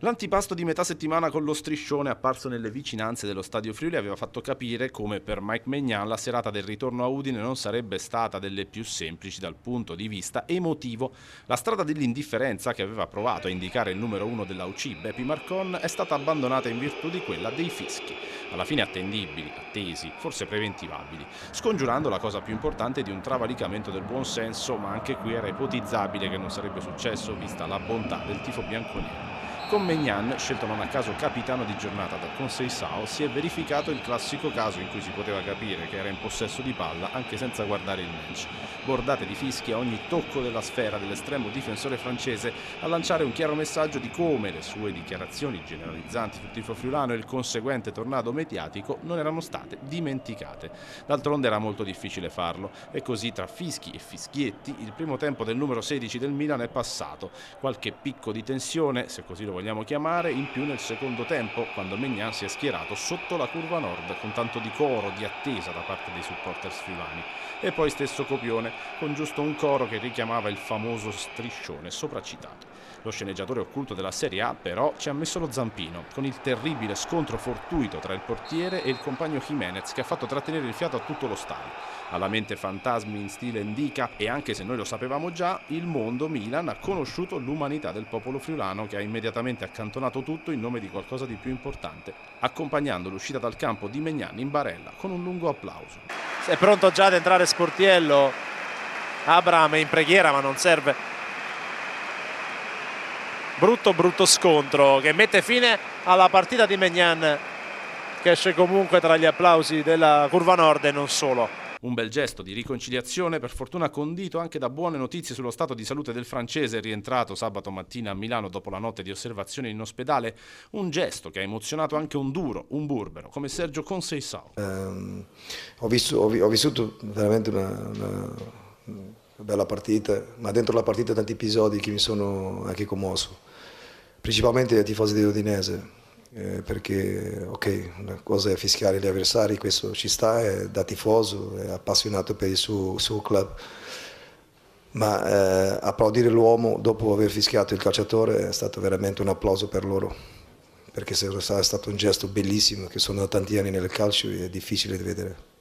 L'antipasto di metà settimana con lo striscione apparso nelle vicinanze dello Stadio Friuli aveva fatto capire come per Mike Maignan la serata del ritorno a Udine non sarebbe stata delle più semplici dal punto di vista emotivo. La strada dell'indifferenza che aveva provato a indicare il numero uno della UC, Bepi Marcon, è stata abbandonata in virtù di quella dei fischi, alla fine attendibili, attesi, forse preventivabili, scongiurando la cosa più importante di un travalicamento del buon senso, ma anche qui era ipotizzabile che non sarebbe successo vista la bontà del tifo bianconero. Con Maignan, scelto non a caso capitano di giornata dal Conceição, si è verificato il classico caso in cui si poteva capire che era in possesso di palla anche senza guardare il match. Bordate di fischi a ogni tocco della sfera dell'estremo difensore francese a lanciare un chiaro messaggio di come le sue dichiarazioni generalizzanti sul tifo friulano e il conseguente tornado mediatico non erano state dimenticate. D'altronde era molto difficile farlo e così tra fischi e fischietti il primo tempo del numero 16 del Milan è passato. Qualche picco di tensione, se così lo vogliamo chiamare, in più nel secondo tempo, quando Maignan si è schierato sotto la curva nord con tanto di coro, di attesa da parte dei supporters friulani. E poi stesso copione, con giusto un coro che richiamava il famoso striscione sopracitato. Lo sceneggiatore occulto della Serie A, però, ci ha messo lo zampino, con il terribile scontro fortuito tra il portiere e il compagno Jimenez, che ha fatto trattenere il fiato a tutto lo stadio. Alla mente fantasmi in stile Indica, e anche se noi lo sapevamo già, il mondo Milan ha conosciuto l'umanità del popolo friulano, che ha immediatamente accantonato tutto in nome di qualcosa di più importante, accompagnando l'uscita dal campo di Maignan in barella con un lungo applauso. È pronto già ad entrare Sportiello. Abraham è in preghiera ma non serve. Brutto scontro che mette fine alla partita di Maignan, che esce comunque tra gli applausi della curva nord e non solo. Un bel gesto di riconciliazione, per fortuna condito anche da buone notizie sullo stato di salute del francese rientrato sabato mattina a Milano dopo la notte di osservazione in ospedale. Un gesto che ha emozionato anche un duro, un burbero, come Sergio Conceição. Ho vissuto veramente una bella partita, ma dentro la partita tanti episodi che mi sono anche commosso, principalmente ai tifosi dell'Udinese. Perché ok, una cosa è fischiare gli avversari, questo ci sta, è da tifoso, è appassionato per il suo club, ma applaudire l'uomo dopo aver fischiato il calciatore è stato veramente un applauso per loro, perché è stato un gesto bellissimo, che sono tanti anni nel calcio e è difficile da vedere.